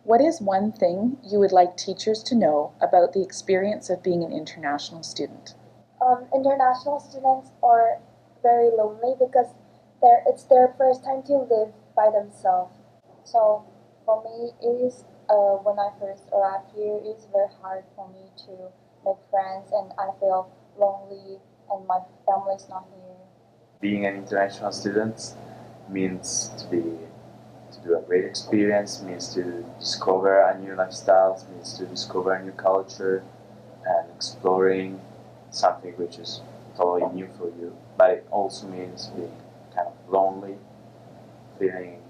What is one thing you would like teachers to know about the experience of being an international student? International students are very lonely because it's their first time to live by themselves. So for me, it is when I first arrived here, it's very hard for me to make friends, and I feel lonely, and my family is not here. Being an international student means to do a great experience, means to discover a new lifestyle, means to discover a new culture and exploring something which is totally new for you. But it also means being kind of lonely, feeling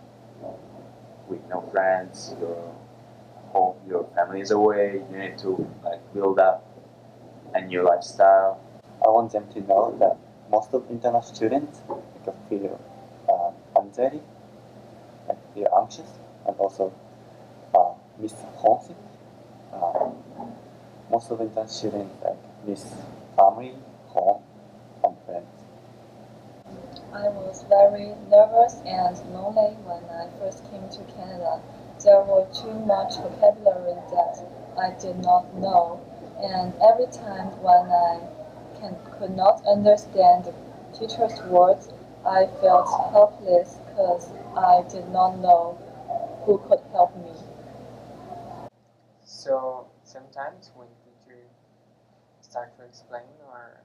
with no friends, your family is away, you need to build up a new lifestyle. I want them to know that most of international students feel anxiety, feel anxious, and also miss homesick. Uh, Most of international students miss family, home, and friends. I was very nervous and lonely when I first came to Canada. There were too much vocabulary that I did not know, and every time when I could not understand the teacher's words, I felt helpless because I did not know who could help me. So sometimes when teacher start to explain our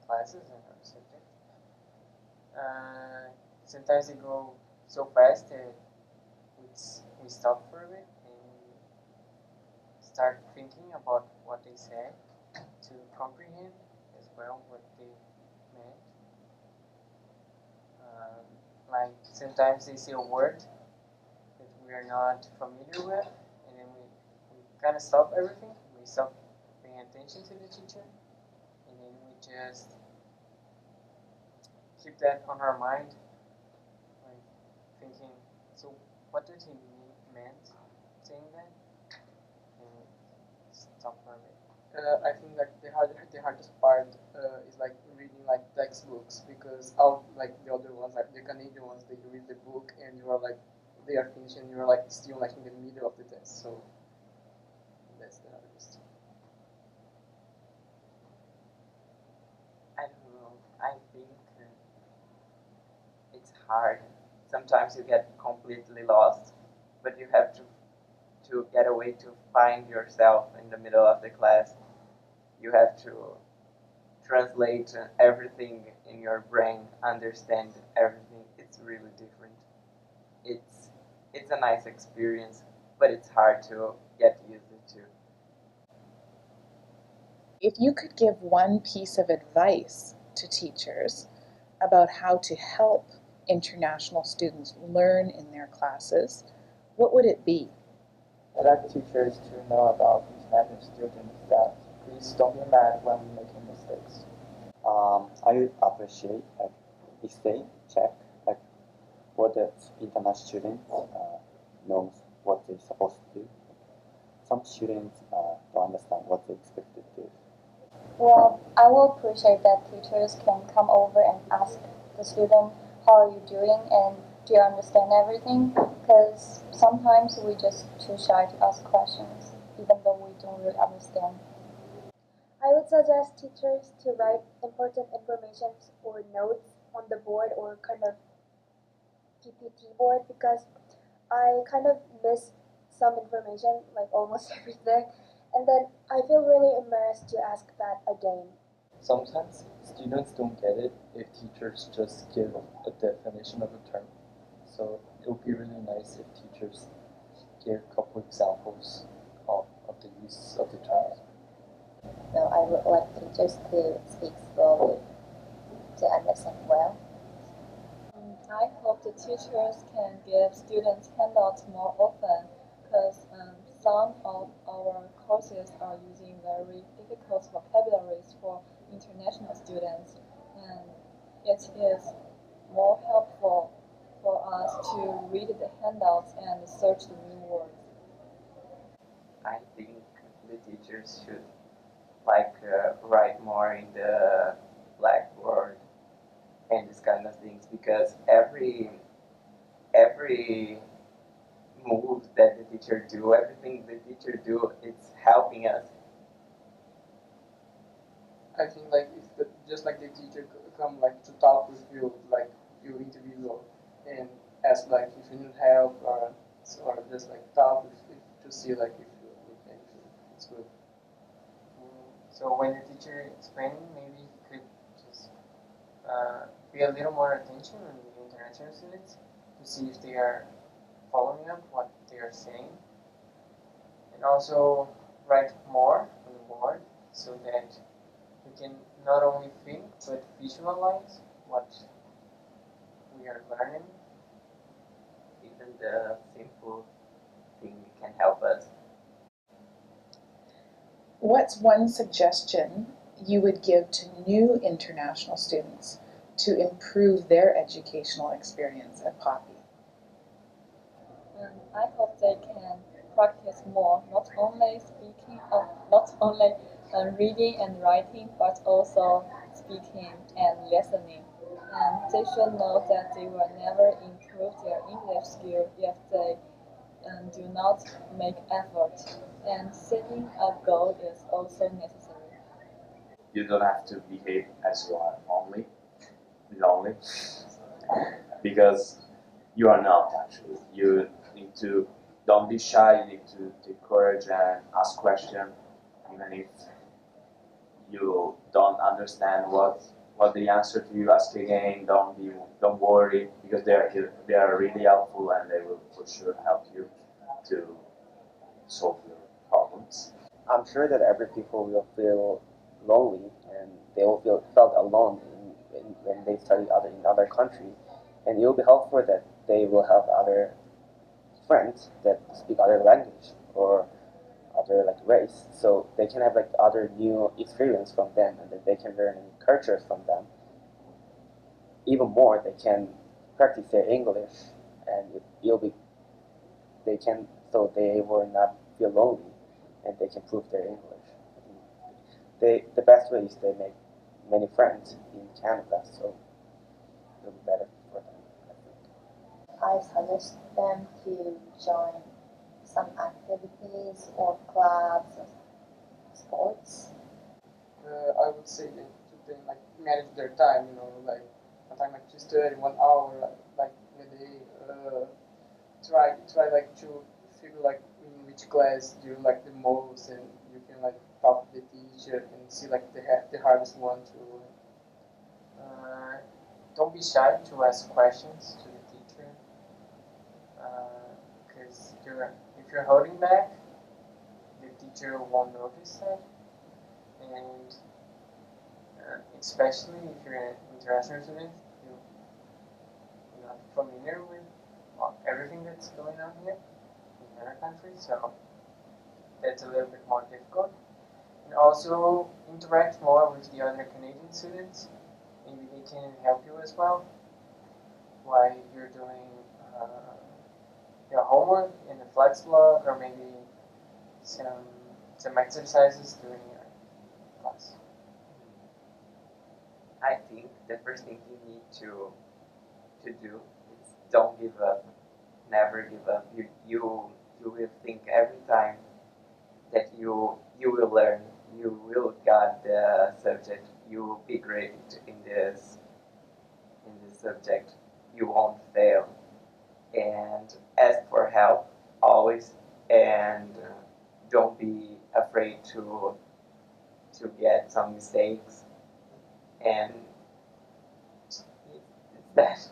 classes and our subject, sometimes they go so fast that we stop for a bit and start thinking about what they said to comprehend as well what they meant. Um, like sometimes they say a word that we are not familiar with, and then we kind of stop everything. We stop paying attention to the teacher, and then we just keep that on our mind, like thinking, so what did he meant saying that, and stop for a bit. I think the hardest part is like reading like textbooks because all like the other ones like the Canadian ones they read the book and you are like they are finished and you are like still like in the middle of the test, so that's the hardest. I don't know. I think it's hard. Sometimes you get completely lost, but you have to get a way to find yourself in the middle of the class. You have to translate everything in your brain, understand everything. It's really different. It's it's a nice experience, but it's hard to get used to. If you could give one piece of advice to teachers about how to help international students learn in their classes, what would it be? I'd like teachers to know about international students that please don't be mad when we're making mistakes. I would appreciate if they check what the international student knows what they're supposed to do. Some students don't understand what they expect to do. Well, I will appreciate that teachers can come over and ask the student, how are you doing and do you understand everything? Because sometimes we just too shy to ask questions, even though we don't really understand. I would suggest teachers to write important information or notes on the board or kind of PPT board because I kind of miss some information, like almost everything, and then I feel really embarrassed to ask that again. Sometimes students don't get it if teachers just give a definition of a term. So it would be really nice if teachers give a couple examples of the use of the terms. So I would like teachers to speak slowly to understand well. I hope the teachers can give students handouts more often because some of our courses are using very difficult vocabularies for international students, and it is more helpful for us to read the handouts and search the new words. I think the teachers should write more in the blackboard and this kind of things because every moves that the teacher do, everything the teacher do, it's helping us. I think like if just like the teacher come like to talk with you, like you individual, and ask like if you need help or just like talk with to see like if it's good. So when the teacher explaining, maybe he could just pay a little more attention on the international students to see if they are following up what they are saying, and also write more on the board so that we can not only think but visualize what we are learning. Even the simple thing can help us. What's one suggestion you would give to new international students to improve their educational experience at Poppy? I hope they can practice more, not only reading and writing, but also speaking and listening. And they should know that they will never improve their English skill if they do not make effort. And setting a goal is also necessary. You don't have to behave as you are lonely, because you are not actually. You need to don't be shy. You need to take courage and ask questions, even if you don't understand what the answer to you. Ask again. Don't worry, because they are really helpful and they will for sure help you to solve your problems. I'm sure that every people will feel lonely and they will feel felt alone when they study in other country, and it will be helpful that they will have other friends that speak other language or other like race, so they can have like other new experience from them, and that they can learn new cultures from them. Even more, they can practice their English, and it'll be they can so they will not feel lonely, and they can prove their English. The best way is they make many friends in Canada, so it'll be better for them, I think. I suggest them to join some activities or clubs or sports. I would say that they like manage their time. Like one time like to study 1 hour like in a day. Try like to figure like in which class do you like the most, and you can like talk to the teacher and see like the hardest one to. Don't be shy to ask questions to the teacher, because if you're holding back, the teacher won't notice that, and especially if you're an international student, you're not familiar with everything that's going on here in other countries, so that's a little bit more difficult. And also interact more with the other Canadian students. Maybe they can help you as well while you're doing your homework in the flex blog, or maybe some exercises during your class. I think the first thing you need to do is don't give up. Never give up. You will think every time that you will learn. You will got the subject. You will be great in this subject. You won't fail. And ask for help always. And don't be afraid to get some mistakes. And it's that.